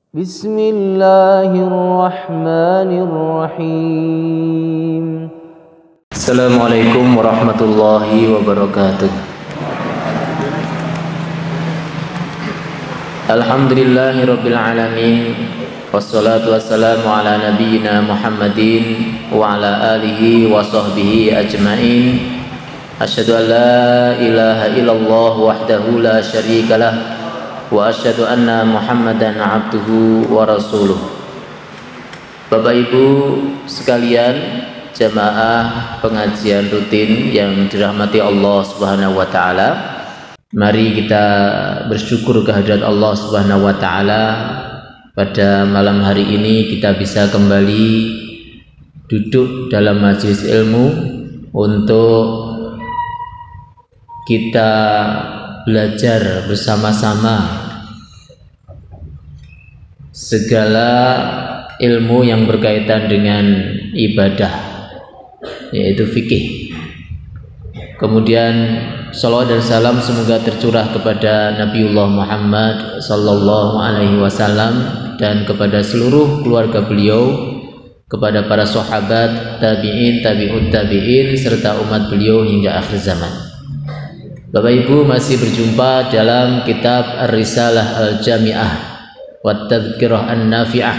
Bismillahirrahmanirrahim. Assalamualaikum warahmatullahi wabarakatuh. Alhamdulillahirabbil alamin. Wassalatu wassalamu ala nabiyyina Muhammadin wa ala alihi wa sahbihi ajmain. Asyhadu an la ilaha illallah wahdahu la syarikalah wa asyhadu anna Muhammadan abduhu wa rasuluh. Bapak Ibu sekalian, jamaah pengajian rutin yang dirahmati Allah Subhanahu wa taala, mari kita bersyukur kehadirat Allah Subhanahu wa taala. Pada malam hari ini kita bisa kembali duduk dalam majelis ilmu untuk kita belajar bersama-sama segala ilmu yang berkaitan dengan ibadah, yaitu fikih. Kemudian salawat dan salam semoga tercurah kepada Nabiullah Muhammad sallallahu alaihi wasallam dan kepada seluruh keluarga beliau, kepada para sahabat, tabi'in, tabi'ut tabi'in serta umat beliau hingga akhir zaman. Bapak Ibu, masih berjumpa dalam kitab Ar-Risalah Al-Jami'ah wa Tadhkirah An-Nafi'ah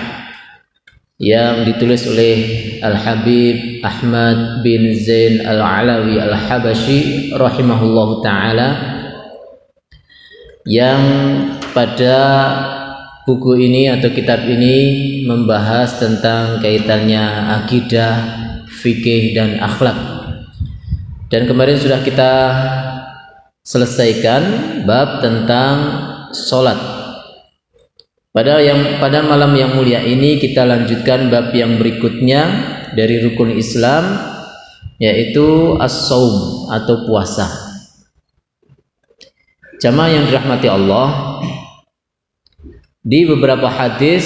yang ditulis oleh Al-Habib Ahmad bin Zain Al-Alawi Al-Habashi rahimahullahu ta'ala, yang pada buku ini atau kitab ini membahas tentang kaitannya akidah, fikih dan akhlak. Dan kemarin sudah kita selesaikan bab tentang sholat. Pada malam yang mulia ini kita lanjutkan bab yang berikutnya dari rukun Islam, yaitu as-saum atau puasa. Jamaah yang dirahmati Allah, di beberapa hadis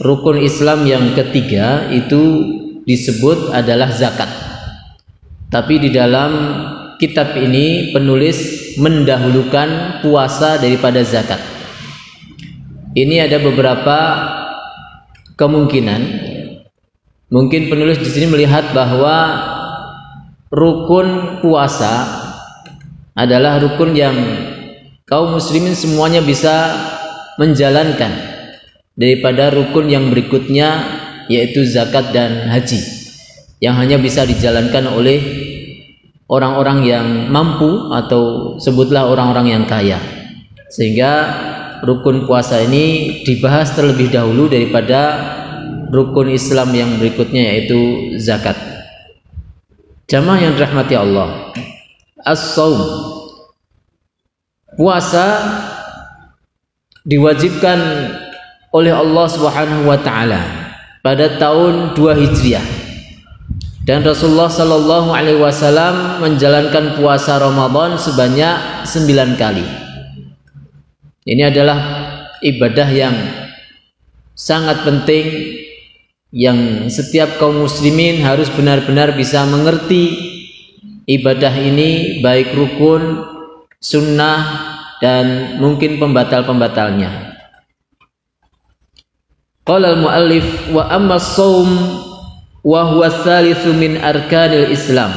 rukun Islam yang ketiga itu disebut adalah zakat. Tapi di dalam kitab ini penulis mendahulukan puasa daripada zakat. Ini ada beberapa kemungkinan. Mungkin penulis di sini melihat bahwa rukun puasa adalah rukun yang kaum muslimin semuanya bisa menjalankan daripada rukun yang berikutnya, yaitu zakat dan haji, yang hanya bisa dijalankan oleh orang-orang yang mampu atau sebutlah orang-orang yang kaya. Sehingga rukun puasa ini dibahas terlebih dahulu daripada rukun Islam yang berikutnya, yaitu zakat. Jamaah yang dirahmati Allah, as-saum, puasa diwajibkan oleh Allah Subhanahu wa taala pada tahun 2 Hijriah. Dan Rasulullah sallallahu alaihi wasallam menjalankan puasa Ramadan sebanyak 9 kali. Ini adalah ibadah yang sangat penting, yang setiap kaum muslimin harus benar-benar bisa mengerti ibadah ini, baik rukun, sunnah, dan mungkin pembatal-pembatalnya. Qala al-muallif wa amma as-saum wa huwa tsalitsu min arkanil Islam.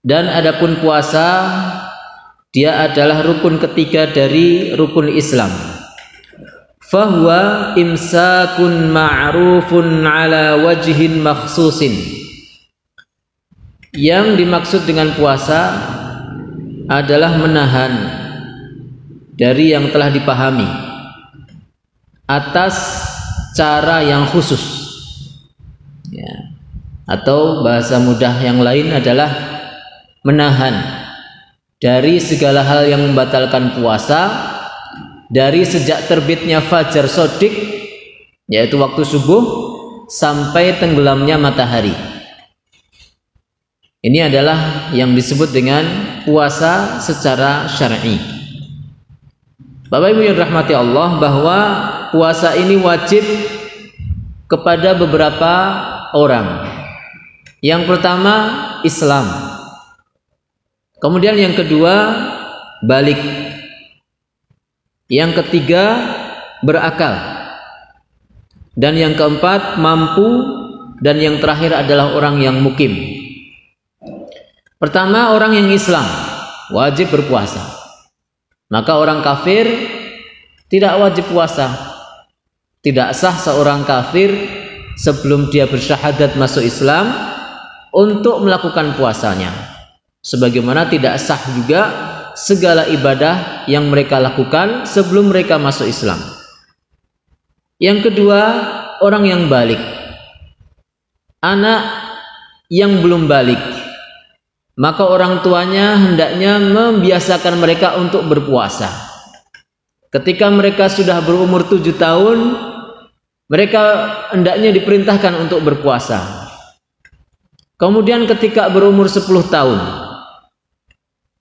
Dan adapun puasa, dia adalah rukun ketiga dari rukun Islam. Fahuwa imsakun ma'rufun ala wajhin makhsusin. Yang dimaksud dengan puasa adalah menahan dari yang telah dipahami atas cara yang khusus. Ya. Atau bahasa mudah yang lain adalah menahan dari segala hal yang membatalkan puasa, dari sejak terbitnya fajar shodiq, yaitu waktu subuh, sampai tenggelamnya matahari. Ini adalah yang disebut dengan puasa secara syar'i. Bapak Ibu yang rahmati Allah, bahwa puasa ini wajib kepada beberapa orang. Yang pertama Islam, kemudian yang kedua balik, yang ketiga berakal, Dan yang keempat, mampu. Dan yang terakhir adalah orang yang mukim. Pertama, orang yang Islam wajib berpuasa. Maka orang kafir tidak wajib puasa. Tidak sah seorang kafir sebelum dia bersyahadat masuk Islam untuk melakukan puasanya. Sebagaimana tidak sah juga segala ibadah yang mereka lakukan sebelum mereka masuk Islam. Yang kedua, orang yang balik. Anak yang belum balik, maka orang tuanya hendaknya membiasakan mereka untuk berpuasa. Ketika mereka sudah berumur 7 tahun, mereka hendaknya diperintahkan untuk berpuasa. Kemudian ketika berumur 10 tahun,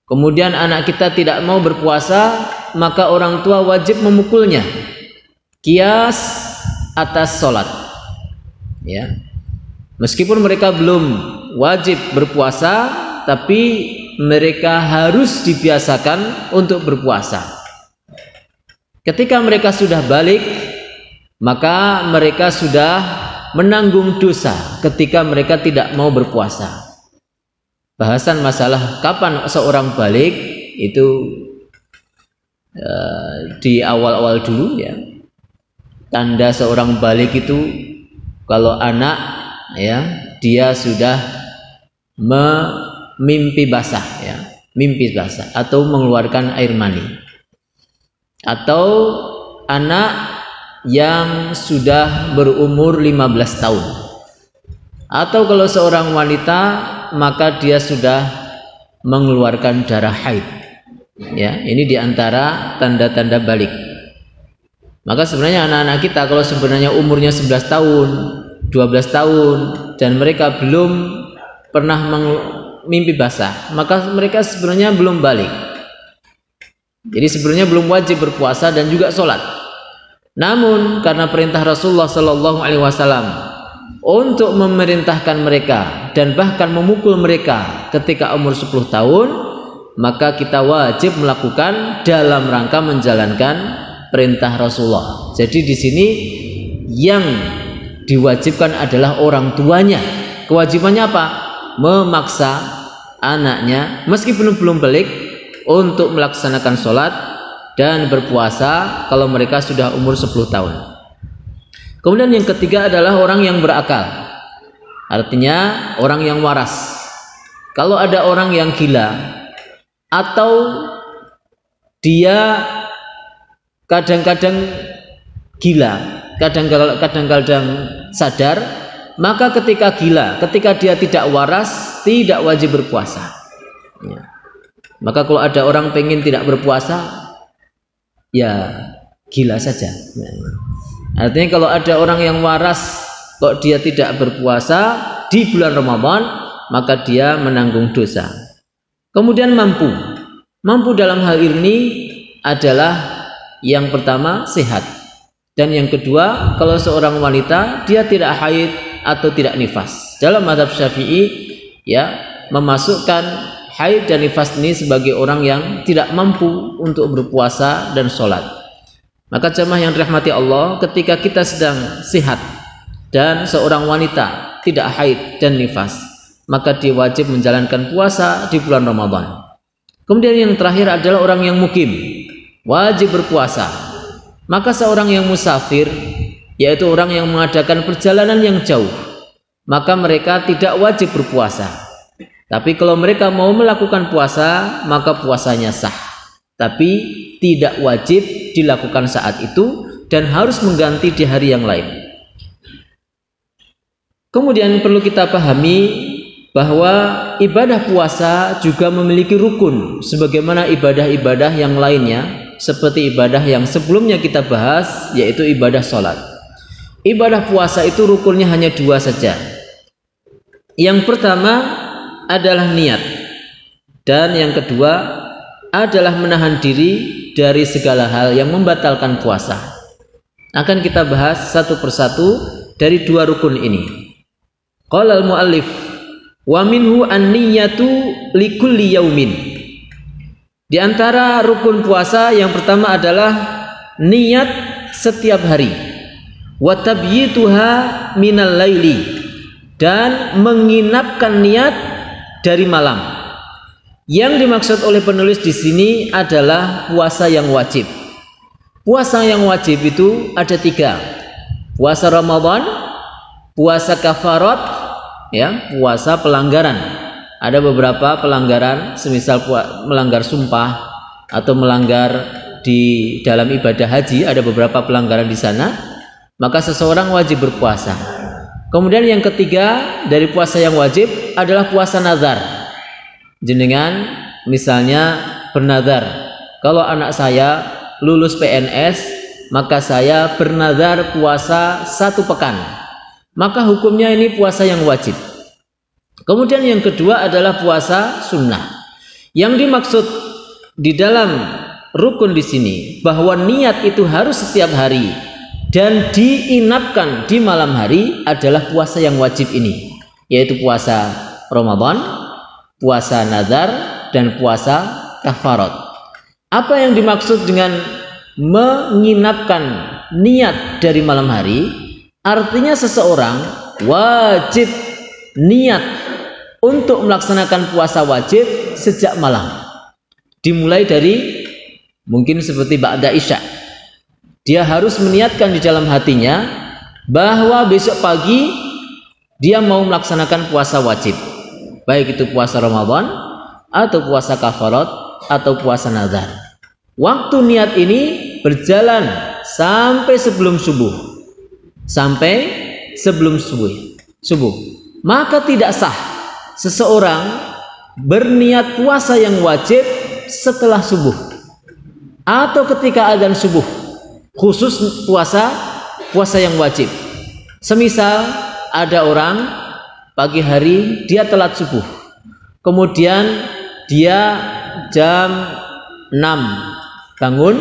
kemudian anak kita tidak mau berpuasa, maka orang tua wajib memukulnya. Kias atas sholat, ya. Meskipun mereka belum wajib berpuasa, tapi mereka harus dibiasakan untuk berpuasa. Ketika mereka sudah balik, maka mereka sudah menanggung dosa ketika mereka tidak mau berpuasa. Bahasan masalah kapan seorang balik itu di awal-awal dulu, ya. Tanda seorang balik itu kalau anak, ya, dia sudah mimpi basah, ya, mimpi basah atau mengeluarkan air mani, atau anak yang sudah berumur 15 tahun, atau kalau seorang wanita maka dia sudah mengeluarkan darah haid, ya. Ini diantara tanda-tanda balik. Maka sebenarnya anak-anak kita kalau sebenarnya umurnya 11 tahun 12 tahun dan mereka belum pernah mimpi basah, maka mereka sebenarnya belum balik. Jadi sebenarnya belum wajib berpuasa dan juga sholat. Namun karena perintah Rasulullah Sallallahu Alaihi Wasallam untuk memerintahkan mereka dan bahkan memukul mereka ketika umur 10 tahun, maka kita wajib melakukan dalam rangka menjalankan perintah Rasulullah. Jadi di sini yang diwajibkan adalah orang tuanya. Kewajibannya apa? Memaksa anaknya meskipun belum balik untuk melaksanakan sholat dan berpuasa kalau mereka sudah umur 10 tahun. Kemudian yang ketiga adalah orang yang berakal. Artinya orang yang waras. Kalau ada orang yang gila atau dia kadang-kadang gila, kadang-kadang sadar, maka ketika gila, ketika dia tidak waras, tidak wajib berpuasa, ya. Maka kalau ada orang pengen tidak berpuasa, ya gila saja. Artinya kalau ada orang yang waras kok dia tidak berpuasa di bulan Ramadan, maka dia menanggung dosa. Kemudian mampu dalam hal ini adalah yang pertama sehat, dan yang kedua kalau seorang wanita dia tidak haid atau tidak nifas. Dalam mazhab Syafi'i, ya, memasukkan haid dan nifas ini sebagai orang yang tidak mampu untuk berpuasa dan sholat. Maka jemaah yang dirahmati Allah, ketika kita sedang sehat dan seorang wanita tidak haid dan nifas, maka dia wajib menjalankan puasa di bulan Ramadan. Kemudian yang terakhir adalah orang yang mukim, wajib berpuasa. Maka seorang yang musafir, yaitu orang yang mengadakan perjalanan yang jauh, maka mereka tidak wajib berpuasa. Tapi kalau mereka mau melakukan puasa, maka puasanya sah, tapi tidak wajib dilakukan saat itu dan harus mengganti di hari yang lain. Kemudian perlu kita pahami bahwa ibadah puasa juga memiliki rukun sebagaimana ibadah-ibadah yang lainnya, seperti ibadah yang sebelumnya kita bahas, yaitu ibadah sholat. Ibadah puasa itu rukunnya hanya 2 saja. Yang pertama adalah niat, dan yang kedua adalah menahan diri dari segala hal yang membatalkan puasa. Akan kita bahas satu persatu dari 2 rukun ini. Qala al-muallif wa minhu an-niyatu likulli yaumin. Di antara rukun puasa yang pertama adalah niat setiap hari. wa tabyituha minal laili, dan menginapkan niat dari malam. Yang dimaksud oleh penulis di sini adalah puasa yang wajib. Puasa yang wajib itu ada 3. Puasa Ramadan, puasa kafarat, ya, puasa pelanggaran. Ada beberapa pelanggaran, semisal melanggar sumpah atau melanggar di dalam ibadah haji, ada beberapa pelanggaran di sana, maka seseorang wajib berpuasa. Kemudian yang ketiga dari puasa yang wajib adalah puasa nazar. Jenengan misalnya bernazar, kalau anak saya lulus PNS, maka saya bernazar puasa 1 pekan. Maka hukumnya ini puasa yang wajib. Kemudian yang kedua adalah puasa sunnah. Yang dimaksud di dalam rukun di sini bahwa niat itu harus setiap hari dan diinapkan di malam hari adalah puasa yang wajib ini, yaitu puasa Ramadan, puasa nazar, dan puasa kafarat. Apa yang dimaksud dengan menginapkan niat dari malam hari? Artinya seseorang wajib niat untuk melaksanakan puasa wajib sejak malam, dimulai dari mungkin seperti ba'da isya. Dia harus meniatkan di dalam hatinya bahwa besok pagi dia mau melaksanakan puasa wajib, baik itu puasa Ramadan atau puasa kafarat atau puasa nazar. Waktu niat ini berjalan sampai sebelum subuh, subuh. Maka tidak sah seseorang berniat puasa yang wajib setelah subuh atau ketika azan subuh, khusus puasa yang wajib. Semisal ada orang pagi hari dia telat subuh, kemudian dia jam 6 bangun,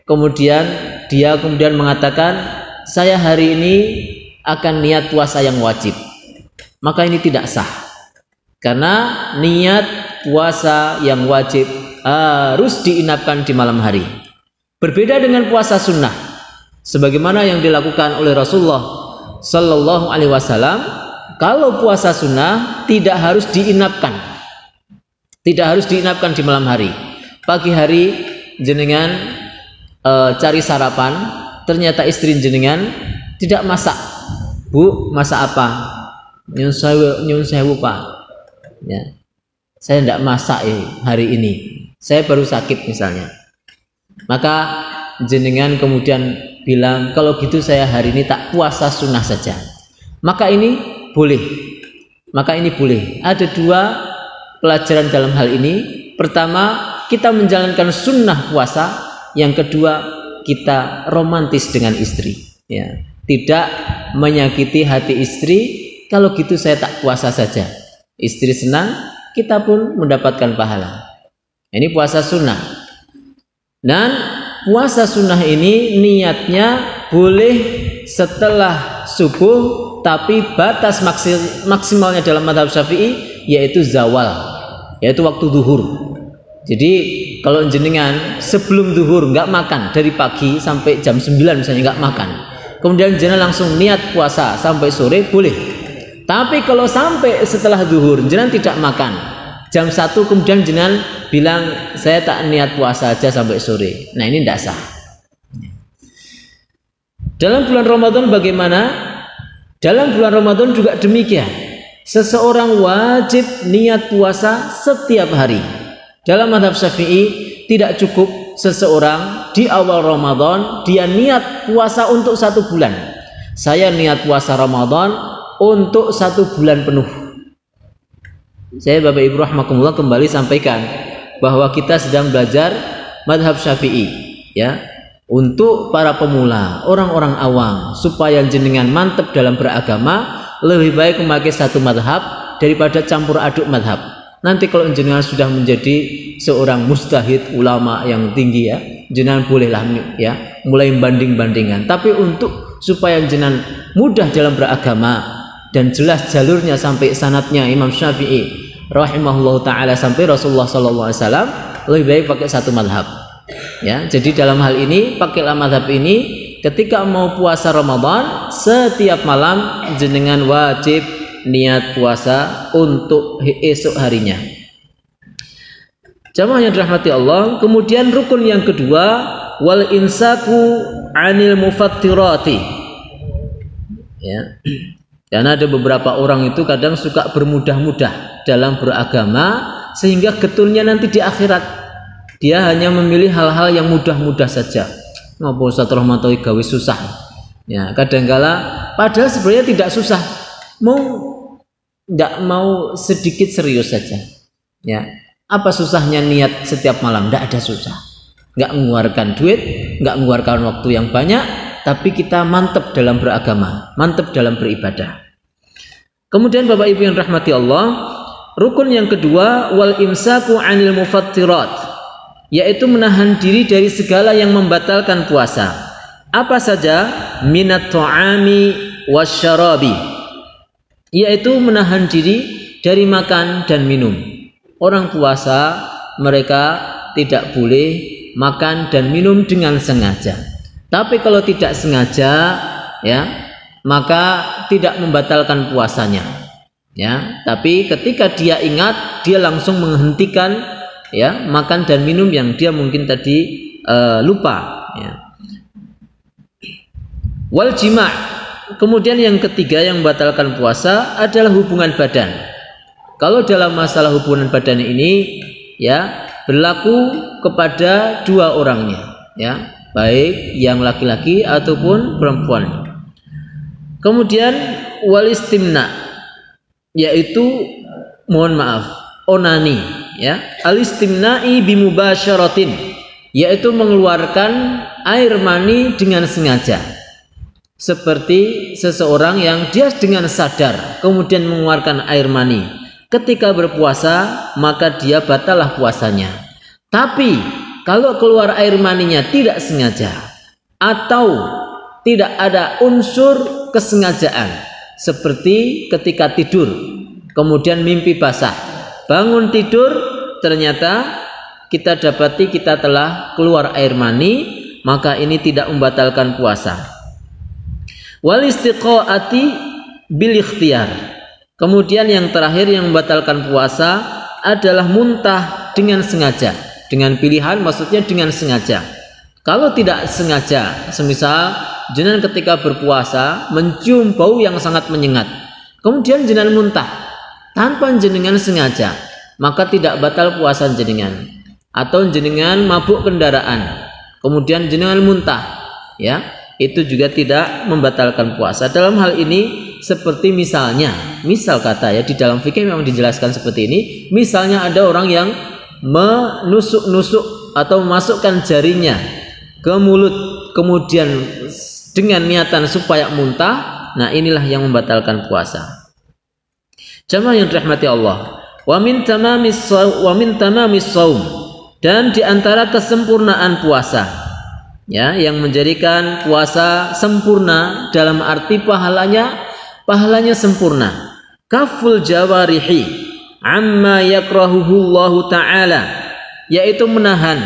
kemudian dia mengatakan saya hari ini akan niat puasa yang wajib. Maka ini tidak sah, karena niat puasa yang wajib harus diinapkan di malam hari. Berbeda dengan puasa sunnah, sebagaimana yang dilakukan oleh Rasulullah Sallallahu Alaihi Wasallam. Kalau puasa sunnah tidak harus diinapkan, di malam hari. Pagi hari jenengan cari sarapan, ternyata istri jenengan tidak masak. Bu, masak apa? Nyun sewu Pak, ya, saya tidak masak hari ini, saya baru sakit misalnya. Maka jenengan kemudian bilang kalau gitu saya hari ini tak puasa sunnah saja. Maka ini boleh. Ada 2 pelajaran dalam hal ini. Pertama, kita menjalankan sunnah puasa. Yang kedua, kita romantis dengan istri, ya, tidak menyakiti hati istri. Kalau gitu saya tak puasa saja. Istri senang, kita pun mendapatkan pahala. Ini puasa sunnah. Dan puasa sunnah ini niatnya boleh setelah subuh, tapi batas maksimalnya dalam mazhab Syafi'i yaitu zawal, yaitu waktu zuhur. Jadi kalau jenengan sebelum zuhur nggak makan dari pagi sampai jam 9 misalnya nggak makan, kemudian jenengan langsung niat puasa sampai sore, boleh. Tapi kalau sampai setelah zuhur jenengan tidak makan, jam 1 kemudian jenengan bilang saya tak niat puasa aja sampai sore, nah ini tidak sah. Dalam bulan Ramadan bagaimana? Dalam bulan Ramadan juga demikian. Seseorang wajib niat puasa setiap hari. Dalam mazhab Syafi'i tidak cukup seseorang di awal Ramadan dia niat puasa untuk 1 bulan. Saya niat puasa Ramadan untuk 1 bulan penuh. Saya Bapak Ibu rahimakumullah kembali sampaikan bahwa kita sedang belajar mazhab Syafi'i, ya, untuk para pemula, orang-orang awam, supaya jenengan mantap dalam beragama, lebih baik memakai 1 mazhab daripada campur aduk mazhab. Nanti kalau jenengan sudah menjadi seorang mujtahid, ulama yang tinggi, ya, jenengan bolehlah, ya, mulai banding-bandingan. Tapi untuk supaya jenengan mudah dalam beragama dan jelas jalurnya sampai sanadnya Imam Syafi'i rahimahullah taala sampai Rasulullah sallallahu alaihi wasallam, lebih baik pakai 1 mazhab, ya. Jadi dalam hal ini pakailah mazhab ini ketika mau puasa Ramadan, setiap malam jenengan wajib niat puasa untuk esok harinya. Jamaah yang dirahmati Allah. Kemudian rukun yang kedua, wal insaku anil mufattirati. Ya. Karena ada beberapa orang itu kadang suka bermudah-mudah dalam beragama, sehingga getulnya nanti di akhirat dia hanya memilih hal-hal yang mudah-mudah saja. Ngapa Ustaz Rahmatawi gawe susah? Ya, kadangkala padahal sebenarnya tidak susah. Nggak mau sedikit serius saja. Ya, apa susahnya niat setiap malam? Nggak ada susah. Nggak mengeluarkan duit, nggak mengeluarkan waktu yang banyak, tapi kita mantap dalam beragama, mantap dalam beribadah. Kemudian Bapak Ibu yang rahmati Allah, rukun yang kedua, wal imsaku anil mufattirat, yaitu menahan diri dari segala yang membatalkan puasa. Apa saja? Minat ta'ami wasyarabi, yaitu menahan diri dari makan dan minum. Orang puasa mereka tidak boleh makan dan minum dengan sengaja. Tapi kalau tidak sengaja, ya, maka tidak membatalkan puasanya. Ya, tapi ketika dia ingat, dia langsung menghentikan, ya, makan dan minum yang dia mungkin tadi lupa. Ya. Wal jima'. Kemudian yang ketiga yang membatalkan puasa adalah hubungan badan. Kalau dalam masalah hubungan badan ini, ya, berlaku kepada dua orangnya, ya, baik yang laki-laki ataupun perempuan. Kemudian wal istimna, yaitu mohon maaf, onani, ya, al istimna'i bimubasyaratin, yaitu mengeluarkan air mani dengan sengaja. Seperti seseorang yang dia dengan sadar kemudian mengeluarkan air mani ketika berpuasa, maka dia batallah puasanya. Tapi kalau keluar air maninya tidak sengaja atau tidak ada unsur kesengajaan, seperti ketika tidur kemudian mimpi basah, bangun tidur ternyata kita dapati kita telah keluar air mani, maka ini tidak membatalkan puasa. Wal istiqaati bil ikhtiyar. Kemudian yang terakhir yang membatalkan puasa adalah muntah dengan sengaja, dengan pilihan, maksudnya dengan sengaja. Kalau tidak sengaja, semisal jenengan ketika berpuasa mencium bau yang sangat menyengat, kemudian jenengan muntah tanpa jenengan sengaja, maka tidak batal puasa jenengan. Atau jenengan mabuk kendaraan, kemudian jenengan muntah, ya, itu juga tidak membatalkan puasa. Dalam hal ini seperti misalnya, misal kata, ya, di dalam fikih memang dijelaskan seperti ini. Misalnya ada orang yang menusuk-nusuk atau memasukkan jarinya ke mulut kemudian dengan niatan supaya muntah, nah inilah yang membatalkan puasa. Jamaah yang dirahmati Allah, wa min tamamis shaum, dan di antara kesempurnaan puasa, ya, yang menjadikan puasa sempurna dalam arti pahalanya sempurna, kaful jawarihi amma yakrahuhullahu ta'ala, yaitu menahan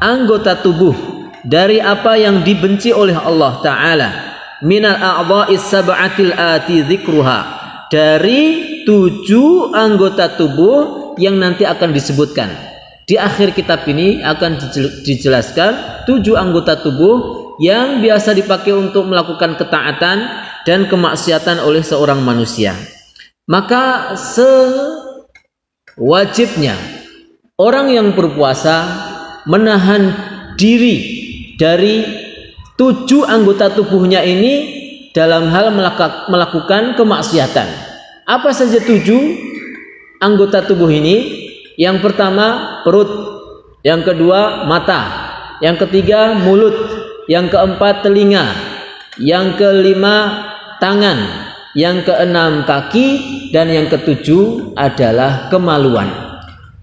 anggota tubuh dari apa yang dibenci oleh Allah Ta'ala, minal a'dha'is sab'atil ati dzikruha, dari 7 anggota tubuh yang nanti akan disebutkan. Di akhir kitab ini akan dijelaskan 7 anggota tubuh yang biasa dipakai untuk melakukan ketaatan dan kemaksiatan oleh seorang manusia. Maka sewajibnya orang yang berpuasa menahan diri dari 7 anggota tubuhnya ini dalam hal melakukan kemaksiatan. Apa saja 7 anggota tubuh ini? Yang pertama perut, yang kedua mata, yang ketiga mulut, yang keempat telinga, yang kelima tangan, yang keenam kaki, dan yang ketujuh adalah kemaluan.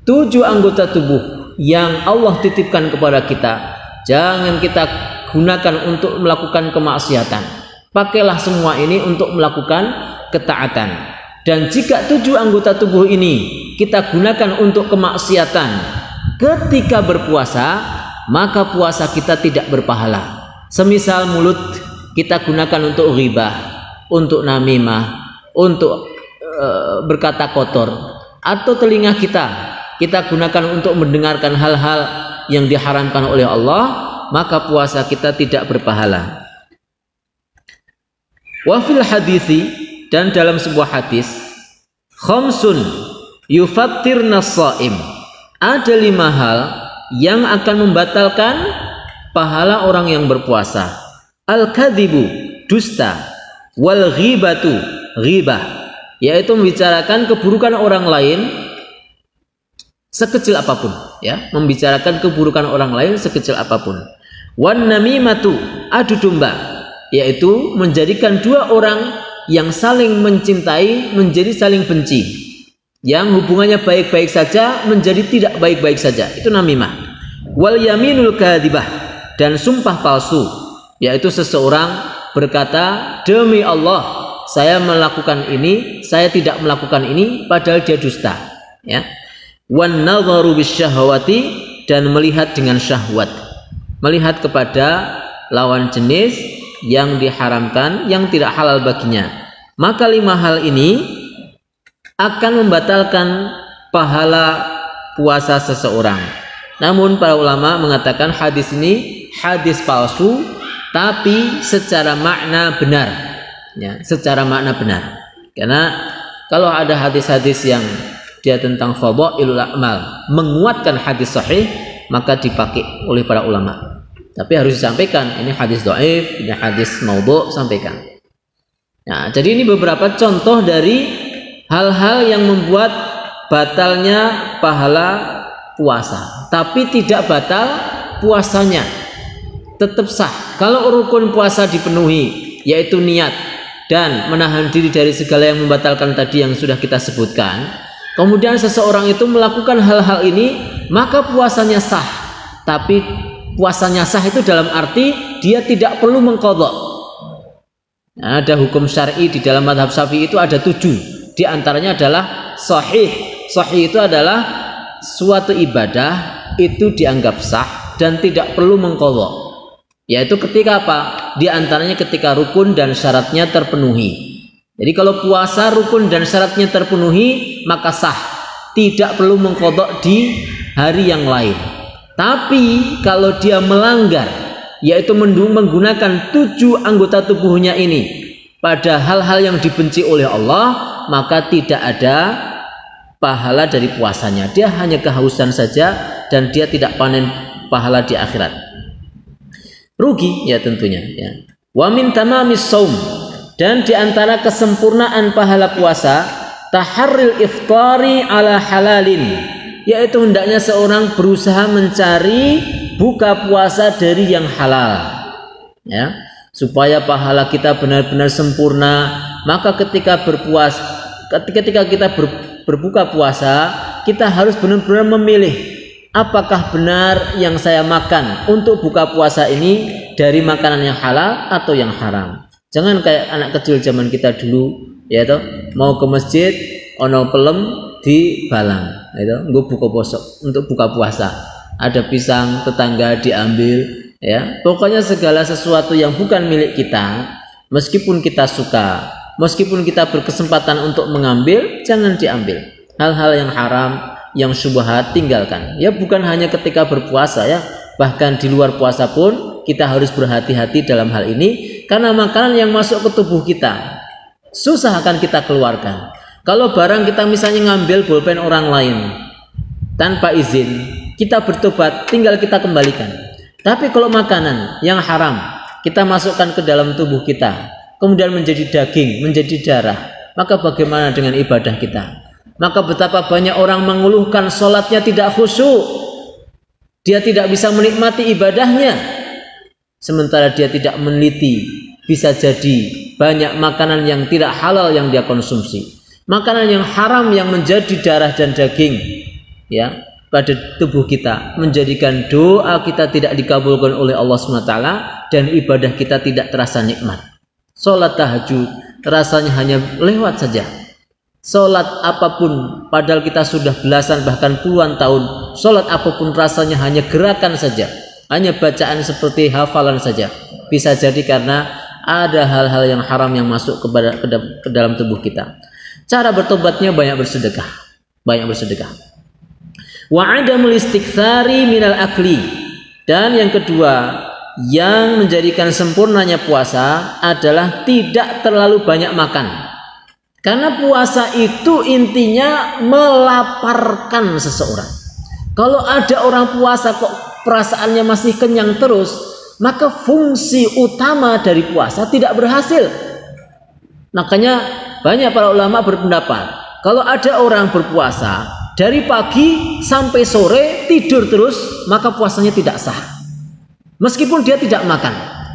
7 anggota tubuh yang Allah titipkan kepada kita, jangan kita gunakan untuk melakukan kemaksiatan. Pakailah semua ini untuk melakukan ketaatan. Dan jika 7 anggota tubuh ini kita gunakan untuk kemaksiatan ketika berpuasa, maka puasa kita tidak berpahala. Semisal mulut kita gunakan untuk ghibah, untuk namimah, untuk berkata kotor, atau telinga kita gunakan untuk mendengarkan hal-hal yang diharamkan oleh Allah, maka puasa kita tidak berpahala. Wa fil hadisi, dan dalam sebuah hadis, khamsun yufattirna shaim, ada 5 hal yang akan membatalkan pahala orang yang berpuasa. Al-kadzibu, dusta, wal ghibatu, ghibah, yaitu membicarakan keburukan orang lain sekecil apapun, ya, membicarakan keburukan orang lain sekecil apapun. Wan namimatu, adu domba, yaitu menjadikan 2 orang yang saling mencintai menjadi saling benci, yang hubungannya baik-baik saja menjadi tidak baik-baik saja, itu namimah. Wal yaminul kadzibah, dan sumpah palsu, yaitu seseorang berkata, demi Allah saya melakukan ini, saya tidak melakukan ini, padahal dia dusta, ya. Wan nadharu bisyahwati, dan melihat dengan syahwat, melihat kepada lawan jenis yang diharamkan, yang tidak halal baginya. Maka 5 hal ini akan membatalkan pahala puasa seseorang. Namun para ulama mengatakan hadis ini hadis palsu, tapi secara makna benar, ya, secara makna benar. Karena kalau ada hadis-hadis yang dia tentang fadhailul a'mal menguatkan hadis sahih, maka dipakai oleh para ulama. Tapi harus disampaikan, ini hadis dhaif, ini hadis maudhu', sampaikan. Nah, jadi ini beberapa contoh dari hal-hal yang membuat batalnya pahala puasa, tapi tidak batal puasanya, tetap sah. Kalau rukun puasa dipenuhi, yaitu niat dan menahan diri dari segala yang membatalkan tadi yang sudah kita sebutkan, kemudian seseorang itu melakukan hal-hal ini, maka puasanya sah. Tapi puasanya sah itu dalam arti dia tidak perlu mengqadha. Nah, ada hukum syar'i di dalam mazhab Syafi'i itu ada 7. Di antaranya adalah sahih. Sahih itu adalah suatu ibadah itu dianggap sah dan tidak perlu mengqadha. Yaitu ketika apa? Di antaranya ketika rukun dan syaratnya terpenuhi. Jadi kalau puasa rukun dan syaratnya terpenuhi, maka sah, tidak perlu mengqadha di hari yang lain. Tapi kalau dia melanggar, yaitu menggunakan 7 anggota tubuhnya ini pada hal-hal yang dibenci oleh Allah, maka tidak ada pahala dari puasanya. Dia hanya kehausan saja dan dia tidak panen pahala di akhirat. Rugi ya tentunya, ya. Wa min tamamis shaum, dan di antara kesempurnaan pahala puasa, taharril iftari ala halalin, yaitu hendaknya seorang berusaha mencari buka puasa dari yang halal, ya, supaya pahala kita benar-benar sempurna. Maka ketika kita berbuka puasa, kita harus benar-benar memilih apakah benar yang saya makan untuk buka puasa ini dari makanan yang halal atau yang haram. Jangan kayak anak kecil zaman kita dulu, ya toh, mau ke masjid ono pelem di balang, itu nggo buka puasa, untuk buka puasa. Ada pisang tetangga diambil, ya. Pokoknya segala sesuatu yang bukan milik kita, meskipun kita suka, meskipun kita berkesempatan untuk mengambil, jangan diambil. Hal-hal yang haram, yang syubhat, tinggalkan. Ya, bukan hanya ketika berpuasa, ya, bahkan di luar puasa pun kita harus berhati-hati dalam hal ini, karena makanan yang masuk ke tubuh kita susah akan kita keluarkan. Kalau barang kita misalnya ngambil bolpen orang lain tanpa izin, kita bertobat, tinggal kita kembalikan. Tapi kalau makanan yang haram kita masukkan ke dalam tubuh kita, kemudian menjadi daging, menjadi darah, maka bagaimana dengan ibadah kita? Maka betapa banyak orang mengeluhkan sholatnya tidak khusyuk, dia tidak bisa menikmati ibadahnya, sementara dia tidak meneliti, bisa jadi banyak makanan yang tidak halal yang dia konsumsi, makanan yang haram yang menjadi darah dan daging, ya, pada tubuh kita, menjadikan doa kita tidak dikabulkan oleh Allah SWT dan ibadah kita tidak terasa nikmat. Sholat tahajud rasanya hanya lewat saja. Sholat apapun, padahal kita sudah belasan bahkan puluhan tahun, sholat apapun rasanya hanya gerakan saja. hanya bacaan seperti hafalan saja. Bisa jadi karena ada hal-hal yang haram yang masuk ke dalam tubuh kita. Cara bertobatnya banyak bersedekah. Wa adamul istiktsari minal akli. Dan yang kedua, yang menjadikan sempurnanya puasa adalah tidak terlalu banyak makan. Karena puasa itu intinya melaparkan seseorang. Kalau ada orang puasa kok perasaannya masih kenyang terus, maka fungsi utama dari puasa tidak berhasil. Makanya banyak para ulama berpendapat, kalau ada orang berpuasa dari pagi sampai sore tidur terus, maka puasanya tidak sah. Meskipun dia tidak makan.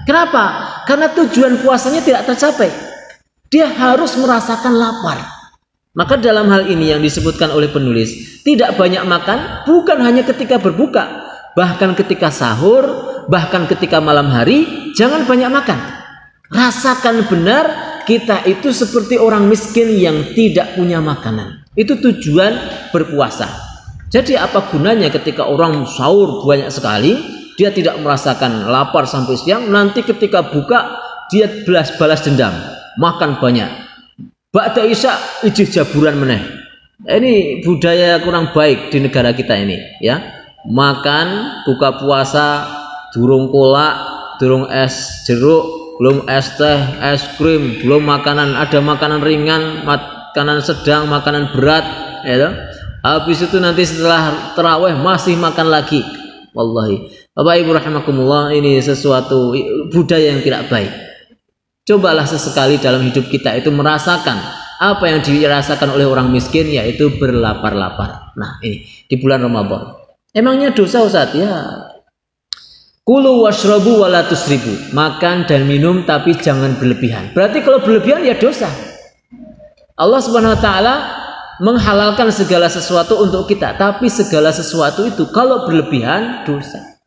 Kenapa? Karena tujuan puasanya tidak tercapai. Dia harus merasakan lapar. Maka dalam hal ini yang disebutkan oleh penulis, tidak banyak makan bukan hanya ketika berbuka, bahkan ketika sahur, bahkan ketika malam hari, jangan banyak makan. Rasakan benar kita itu seperti orang miskin yang tidak punya makanan. Itu tujuan berpuasa. Jadi apa gunanya ketika orang sahur banyak sekali, dia tidak merasakan lapar sampai siang, nanti ketika buka dia balas dendam, makan banyak. Ba'da isya ijih jaburan meneh. Ini budaya kurang baik di negara kita ini, ya. Makan buka puasa durung kolak, durung es jeruk, belum es teh, es krim, belum makanan, ada makanan ringan, makanan sedang, makanan berat, ya. Habis itu nanti setelah tarawih masih makan lagi. Wallahi, Bapak Ibu rahimakumullah, ini sesuatu budaya yang tidak baik. Cobalah sesekali dalam hidup kita itu merasakan apa yang dirasakan oleh orang miskin, yaitu berlapar-lapar. Nah, ini di bulan Ramadan. Emangnya dosa, Ustaz? Ya. Kulu washrabu wala tusribu. Makan dan minum tapi jangan berlebihan. Berarti kalau berlebihan ya dosa. Allah Subhanahu wa taala menghalalkan segala sesuatu untuk kita, tapi segala sesuatu itu kalau berlebihan dosa.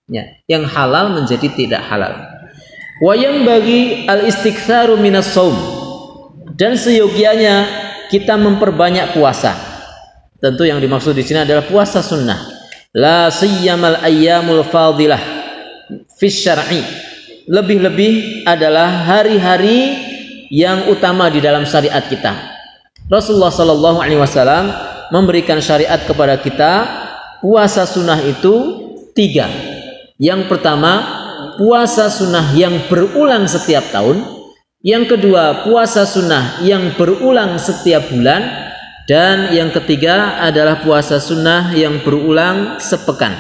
Ya, yang halal menjadi tidak halal. Wayang bagi al-istiktsaru minas shaum, dan seyogianya kita memperbanyak puasa. Tentu yang dimaksud di sini adalah puasa sunnah. La siyyamal ayyamul fadilah fi syar'i. Lebih-lebih adalah hari-hari yang utama di dalam syariat kita. Rasulullah sallallahu alaihi wasallam memberikan syariat kepada kita, puasa sunnah itu 3. Yang pertama, puasa sunnah yang berulang setiap tahun. Yang kedua, puasa sunnah yang berulang setiap bulan. Dan yang ketiga adalah puasa sunnah yang berulang sepekan.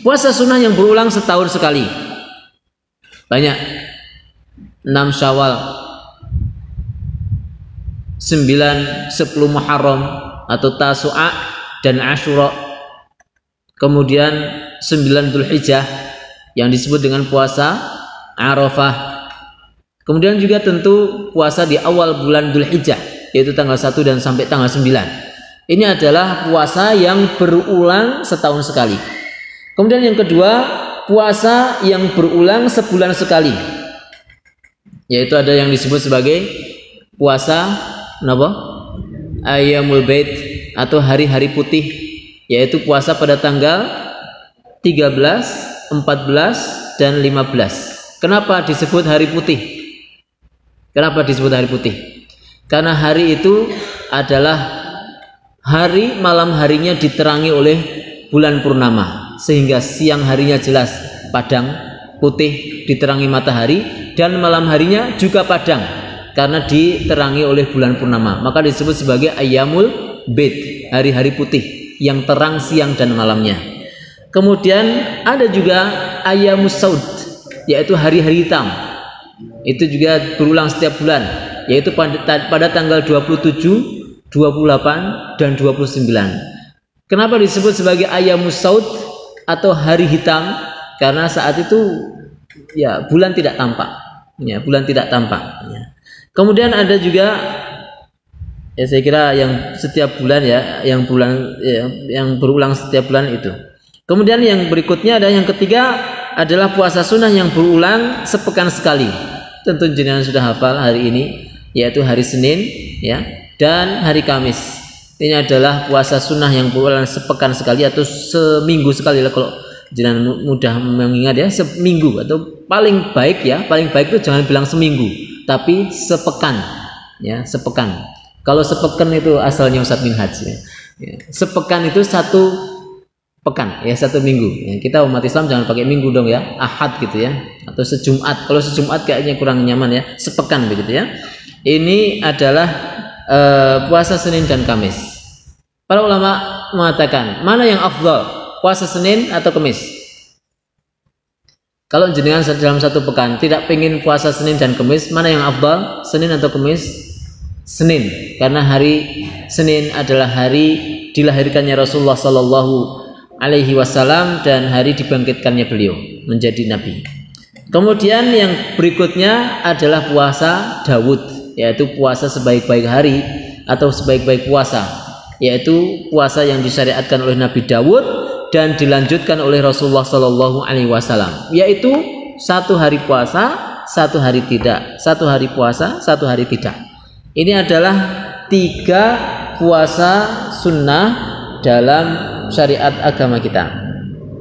Puasa sunnah yang berulang setahun sekali banyak. 6 Syawal, 9, 10 Muharram atau Tasu'a dan Asyura. Kemudian 9 Dzulhijjah yang disebut dengan puasa Arafah. Kemudian juga tentu puasa di awal bulan Dzulhijjah, yaitu tanggal 1 dan sampai tanggal 9. Ini adalah puasa yang berulang setahun sekali. Kemudian yang kedua, puasa yang berulang sebulan sekali, yaitu ada yang disebut sebagai puasa Ayyamul Bait atau hari-hari putih, yaitu puasa pada tanggal 13, 14 dan 15. Kenapa disebut hari putih? Kenapa disebut hari putih? Karena hari itu adalah hari malam harinya diterangi oleh bulan purnama, sehingga siang harinya jelas padang putih diterangi matahari, dan malam harinya juga padang karena diterangi oleh bulan purnama. Maka disebut sebagai Ayyamul Bait, hari-hari putih yang terang siang dan malamnya. Kemudian ada juga Ayyamus Saud, yaitu hari-hari hitam. Itu juga berulang setiap bulan, yaitu pada tanggal 27, 28 dan 29. Kenapa disebut sebagai Ayyamus Saud atau hari hitam? Karena saat itu ya bulan tidak tampak. Ya, bulan tidak tampak. Ya. Kemudian ada juga, ya saya kira yang setiap bulan ya, yang berulang setiap bulan itu. Kemudian yang berikutnya ada yang ketiga adalah puasa sunnah yang berulang sepekan sekali. Tentu jenengan sudah hafal hari ini, yaitu hari Senin ya, dan hari Kamis. Ini adalah puasa sunnah yang berulang sepekan sekali atau seminggu sekali lah kalau Jangan mudah mengingat ya, seminggu atau paling baik itu jangan bilang seminggu, tapi sepekan ya, sepekan. Kalau sepekan itu asalnya Ustadz Minhaj ya. Sepekan itu satu pekan ya, satu minggu ya. Kita umat Islam jangan pakai minggu dong ya, ahad gitu ya, atau sejumat. Kalau sejumat kayaknya kurang nyaman ya, sepekan begitu ya. Ini adalah puasa Senin dan Kamis. Para ulama mengatakan mana yang afdal, puasa Senin atau Kamis? Kalau jenengan dalam satu pekan tidak pengen puasa Senin dan Kamis, mana yang afdal, Senin atau Kamis? Senin, karena hari Senin adalah hari dilahirkannya Rasulullah Sallallahu Alaihi Wasallam dan hari dibangkitkannya beliau menjadi nabi. Kemudian yang berikutnya adalah puasa Daud, yaitu puasa sebaik-baik hari atau sebaik-baik puasa, yaitu puasa yang disyariatkan oleh Nabi Daud dan dilanjutkan oleh Rasulullah Sallallahu Alaihi Wasallam, yaitu satu hari puasa, satu hari tidak, satu hari puasa, satu hari tidak. Ini adalah 3 puasa sunnah dalam syariat agama kita.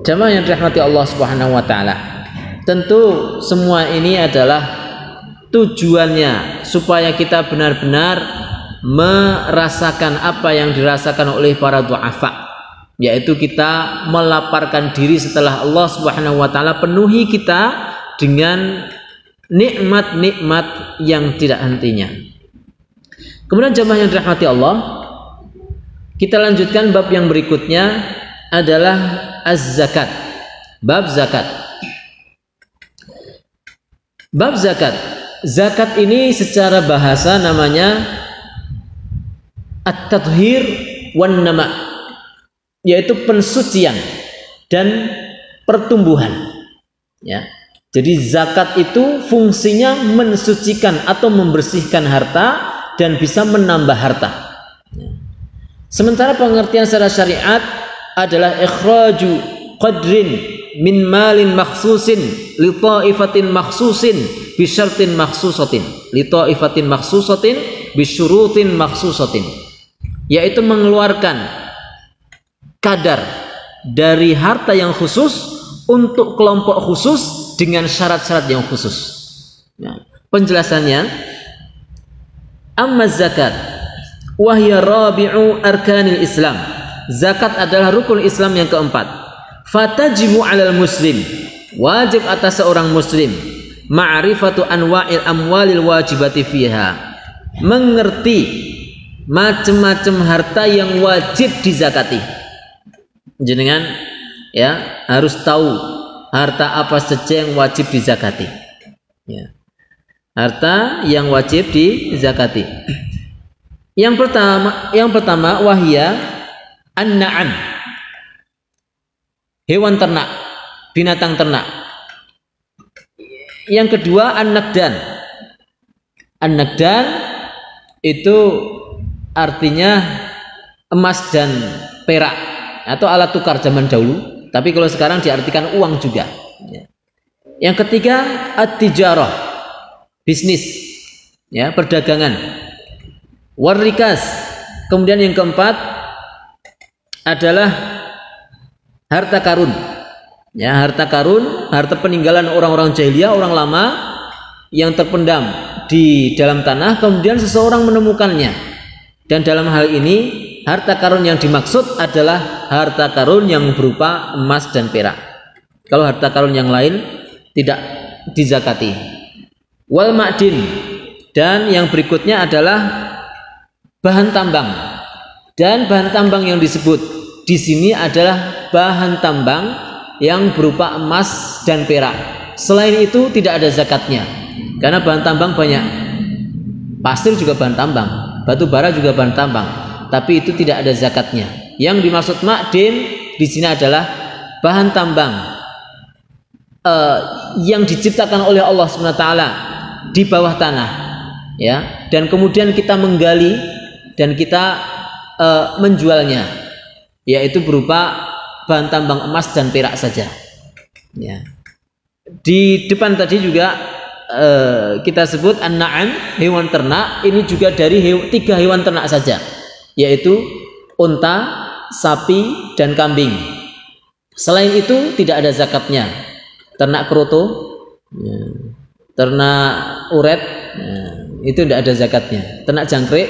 Jamaah yang dirahmati Allah Subhanahu wa taala. Tentu semua ini adalah tujuannya supaya kita benar-benar merasakan apa yang dirasakan oleh para du'afa, yaitu kita melaparkan diri setelah Allah Subhanahu wa taala penuhi kita dengan nikmat-nikmat yang tidak hentinya. Kemudian jemaah yang dirahmati Allah, kita lanjutkan bab yang berikutnya adalah az-zakat. Bab zakat. Bab zakat. Zakat ini secara bahasa namanya at-tathhir wan nama, yaitu pensucian dan pertumbuhan. Ya. Jadi zakat itu fungsinya mensucikan atau membersihkan harta dan bisa menambah harta. Sementara pengertian secara syariat adalah ikhraju qadrin min malin makhsusin li ta'ifatin makhsusin bi syartin makhsusatin, li ta'ifatin makhsusatin bi syurutin makhsusatin, yaitu mengeluarkan kadar dari harta yang khusus untuk kelompok khusus dengan syarat-syarat yang khusus. Nah, penjelasannya, amma zakat wahya rabi'u arkanil Islam. Zakat adalah rukun Islam yang keempat. Fatajibu 'alal muslim, wajib atas seorang muslim, ma'rifatu anwa'il amwalil wajibati fiha, mengerti macam-macam harta yang wajib dizakati. Jenengan ya harus tahu harta apa saja yang wajib dizakati. Ya. Harta yang wajib dizakati. Yang pertama wahya an-na'am, hewan ternak, binatang ternak. Yang kedua an-naqdan. An-naqdan itu artinya emas dan perak atau alat tukar zaman dahulu, tapi kalau sekarang diartikan uang juga. Yang ketiga at-tijarah, bisnis ya, perdagangan. Warikas. Kemudian yang keempat adalah harta karun. Ya, harta karun, harta peninggalan orang-orang jahiliyah, orang lama yang terpendam di dalam tanah, kemudian seseorang menemukannya. Dan dalam hal ini harta karun yang dimaksud adalah harta karun yang berupa emas dan perak. Kalau harta karun yang lain tidak dizakati. Wal ma'din, dan yang berikutnya adalah bahan tambang. Dan bahan tambang yang disebut di sini adalah bahan tambang yang berupa emas dan perak. Selain itu tidak ada zakatnya, karena bahan tambang banyak. Pasir juga bahan tambang, batu bara juga bahan tambang, tapi itu tidak ada zakatnya. Yang dimaksud ma'din di sini adalah bahan tambang yang diciptakan oleh Allah SWT di bawah tanah, ya, dan kemudian kita menggali dan kita menjualnya, yaitu berupa bahan tambang emas dan perak saja. Ya. Di depan tadi juga kita sebut an-na'am, hewan ternak. Ini juga dari 3 hewan ternak saja, yaitu unta, sapi, dan kambing. Selain itu tidak ada zakatnya. Ternak kroto, ya, ternak uret, ya, itu tidak ada zakatnya. Ternak jangkrik,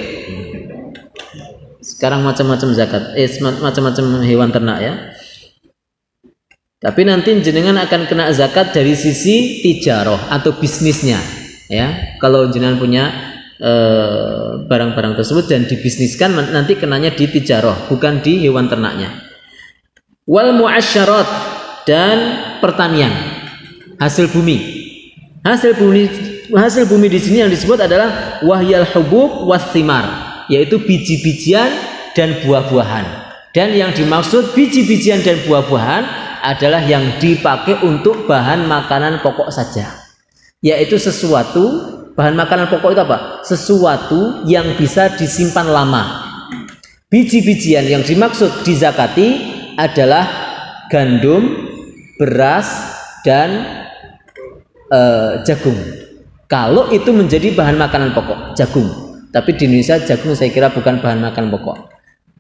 sekarang macam-macam zakat, macam-macam hewan ternak ya. Tapi nanti jenengan akan kena zakat dari sisi tijaroh atau bisnisnya, ya. Kalau jenengan punya barang-barang tersebut dan dibisniskan, nanti kenanya di tijaroh, bukan di hewan ternaknya. Wal mu'asyarat, dan pertanian, hasil bumi. Hasil bumi di sini yang disebut adalah wahyal hubub was thimar, yaitu biji-bijian dan buah-buahan. Dan yang dimaksud biji-bijian dan buah-buahan adalah yang dipakai untuk bahan makanan pokok saja, yaitu sesuatu, bahan makanan pokok itu apa? Sesuatu yang bisa disimpan lama. Biji-bijian yang dimaksud dizakati adalah gandum, beras, dan jagung. Kalau itu menjadi bahan makanan pokok, jagung. Tapi di Indonesia jagung saya kira bukan bahan makanan pokok.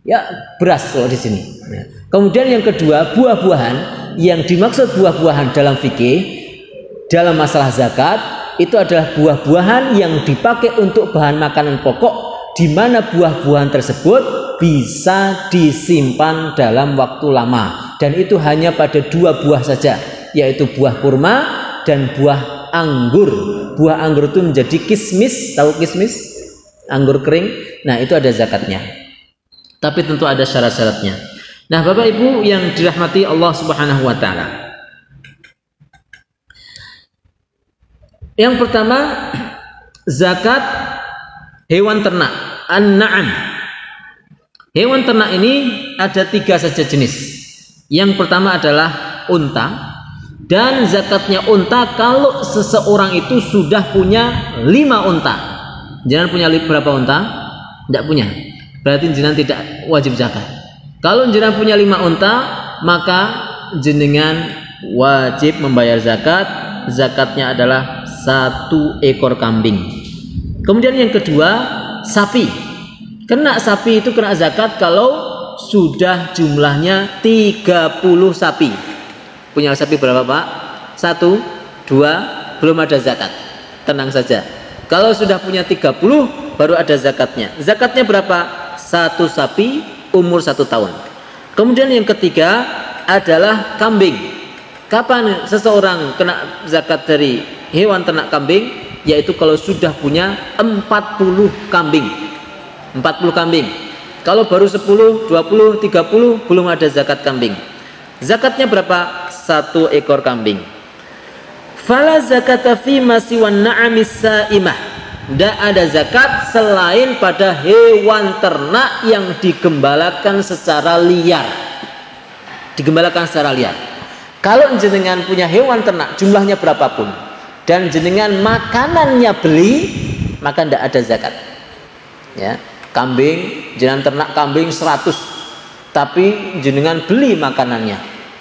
Ya, beras kalau di sini. Ya. Kemudian yang kedua, buah-buahan. Yang dimaksud buah-buahan dalam fikih, dalam masalah zakat, itu adalah buah-buahan yang dipakai untuk bahan makanan pokok, di mana buah-buahan tersebut bisa disimpan dalam waktu lama. Dan itu hanya pada 2 buah saja, yaitu buah kurma dan buah anggur. Buah anggur itu menjadi kismis, tahu kismis? Anggur kering. Nah, itu ada zakatnya. Tapi tentu ada syarat-syaratnya. Nah, Bapak Ibu yang dirahmati Allah Subhanahu wa taala. Yang pertama, zakat hewan ternak, an-na'am. Hewan ternak ini ada 3 saja jenis. Yang pertama adalah unta, dan zakatnya unta kalau seseorang itu sudah punya 5 unta. Jangan punya berapa unta? Tidak punya. Berarti jenengan tidak wajib zakat. Kalau jenengan punya 5 unta, maka jenengan wajib membayar zakat. Zakatnya adalah 1 ekor kambing. Kemudian yang kedua, sapi. Kena sapi itu kena zakat kalau sudah jumlahnya 30 sapi. Punya sapi berapa, Pak? 1, 2, belum ada zakat. Tenang saja. Kalau sudah punya 30 baru ada zakatnya. Zakatnya berapa? 1 sapi umur 1 tahun. Kemudian yang ketiga adalah kambing. Kapan seseorang kena zakat dari hewan ternak kambing? Yaitu kalau sudah punya 40 kambing. 40 kambing. Kalau baru 10, 20, 30 belum ada zakat kambing. Zakatnya berapa? 1 ekor kambing. Fala zakata fi ma siwan na'amis sa'imah. Tidak ada zakat selain pada hewan ternak yang digembalakan secara liar. Digembalakan secara liar. Kalau jenengan punya hewan ternak jumlahnya berapapun dan jenengan makanannya beli, maka tidak ada zakat. Ya, kambing, jenengan ternak kambing 100, tapi jenengan beli makanannya,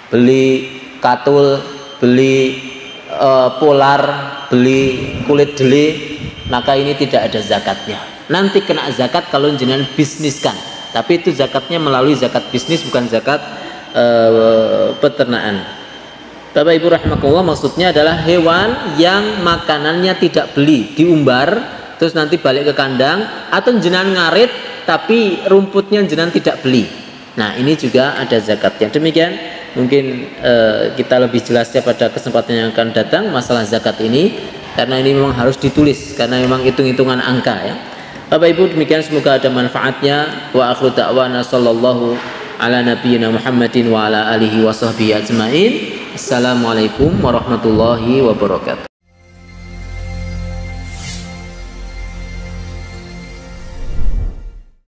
beli katul, beli polar, beli kulit deli, maka ini tidak ada zakatnya. Nanti kena zakat kalau jenengan bisniskan, tapi itu zakatnya melalui zakat bisnis, bukan zakat peternakan. Bapak Ibu rahimakumullah, maksudnya adalah hewan yang makanannya tidak beli, diumbar terus nanti balik ke kandang, atau jenengan ngarit tapi rumputnya jenengan tidak beli. Nah, ini juga ada zakatnya. Demikian mungkin kita lebih jelasnya pada kesempatan yang akan datang masalah zakat ini, karena ini memang harus ditulis, karena memang hitung-hitungan angka ya. Bapak Ibu, demikian, semoga ada manfaatnya. Wa akhiru da'wana sallallahu ala nabiyyina Muhammadin wa ala alihi wa sahbihi ajmain. Assalamualaikum warahmatullahi wabarakatuh.